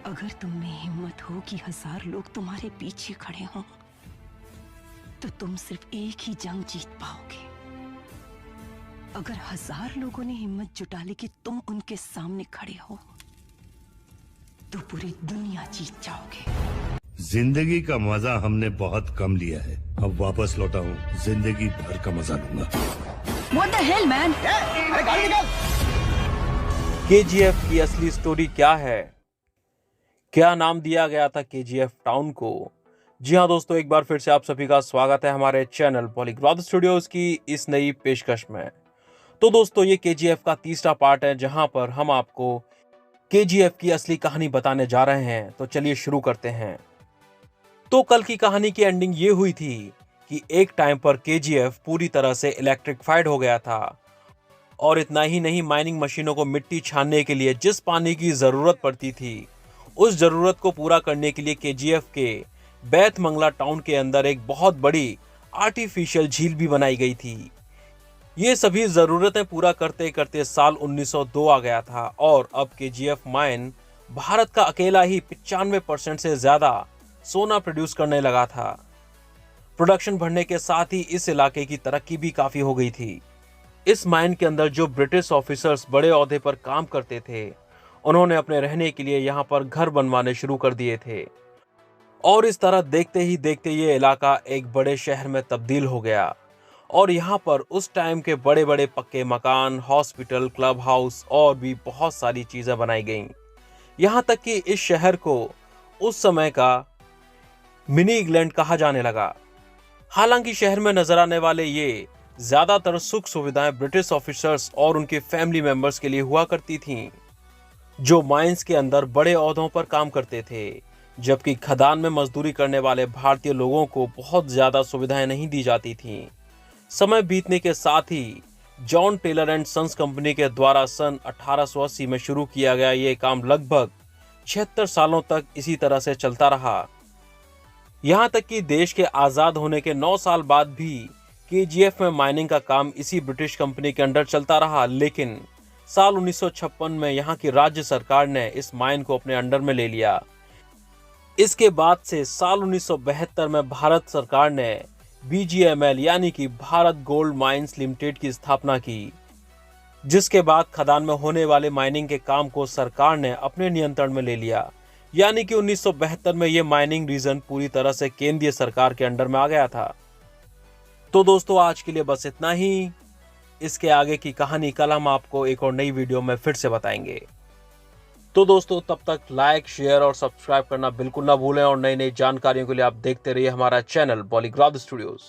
अगर तुम में हिम्मत हो कि 1000 लोग तुम्हारे पीछे खड़े हों, तो तुम सिर्फ एक ही जंग जीत पाओगे। अगर 1000 लोगों ने हिम्मत जुटा ली कि तुम उनके सामने खड़े हो, तो पूरी दुनिया जीत जाओगे। जिंदगी का मजा हमने बहुत कम लिया है, अब वापस लौटा हूँ, जिंदगी भर का मजा लूंगा। What the hell, man? KGF की असली स्टोरी क्या है? क्या नाम दिया गया था केजीएफ टाउन को? जी हाँ दोस्तों, एक बार फिर से आप सभी का स्वागत है हमारे चैनल पॉलीग्लॉट स्टूडियोज की इस नई पेशकश में। तो दोस्तों, ये केजीएफ का तीसरा पार्ट है जहां पर हम आपको केजीएफ की असली कहानी बताने जा रहे हैं। तो चलिए शुरू करते हैं। तो कल की कहानी की एंडिंग ये हुई थी कि एक टाइम पर केजीएफ पूरी तरह से इलेक्ट्रिफाइड हो गया था, और इतना ही नहीं, माइनिंग मशीनों को मिट्टी छानने के लिए जिस पानी की जरूरत पड़ती थी, उस जरूरत को पूरा करने के लिए केजीएफ के बैतमंगला टाउन के अंदर एक बहुत बड़ी आर्टिफिशियल झील भी बनाई गई थी। ये सभी जरूरतें पूरा करते करते साल 1902 आ गया था, और अब केजीएफ माइन भारत का अकेला ही 95% से ज्यादा सोना प्रोड्यूस करने लगा था। प्रोडक्शन बढ़ने के साथ ही इस इलाके की तरक्की भी काफी हो गई थी। इस माइन के अंदर जो ब्रिटिश ऑफिसर्स बड़े ओहदे पर काम करते थे, उन्होंने अपने रहने के लिए यहाँ पर घर बनवाने शुरू कर दिए थे, और इस तरह देखते ही देखते ये इलाका एक बड़े शहर में तब्दील हो गया। और यहाँ पर उस टाइम के बड़े बड़े पक्के मकान, हॉस्पिटल, क्लब हाउस और भी बहुत सारी चीजें बनाई गईं। यहाँ तक कि इस शहर को उस समय का मिनी इंग्लैंड कहा जाने लगा। हालांकि शहर में नजर आने वाले ये ज्यादातर सुख सुविधाएं ब्रिटिश ऑफिसर्स और उनके फैमिली मेंबर्स के लिए हुआ करती थीं, जो माइंस के अंदर बड़े ओहदों पर काम करते थे, जबकि खदान में मजदूरी करने वाले भारतीय लोगों को बहुत ज्यादा सुविधाएं नहीं दी जाती थीं। समय बीतने के साथ ही John Taylor and Sons company के द्वारा सन 1880 में शुरू किया गया ये काम लगभग 76 सालों तक इसी तरह से चलता रहा। यहाँ तक कि देश के आजाद होने के 9 साल बाद भी केजीएफ में माइनिंग का काम इसी ब्रिटिश कंपनी के अंडर चलता रहा, लेकिन साल 1956 में यहाँ की राज्य सरकार ने इस माइन को अपने अंडर में ले लिया। इसके बाद से साल 1972 में भारत सरकार ने बीजीएमएल यानी कि भारत गोल्ड माइंस लिमिटेड की स्थापना की, जिसके बाद खदान में होने वाले माइनिंग के काम को सरकार ने अपने नियंत्रण में ले लिया। यानी कि 1972 में यह माइनिंग रीजन पूरी तरह से केंद्रीय सरकार के अंडर में आ गया था। तो दोस्तों, आज के लिए बस इतना ही। इसके आगे की कहानी कल हम आपको एक और नई वीडियो में फिर से बताएंगे। तो दोस्तों, तब तक लाइक, शेयर और सब्सक्राइब करना बिल्कुल ना भूलें, और नई नई जानकारियों के लिए आप देखते रहिए हमारा चैनल पॉलीग्लॉट स्टूडियोज।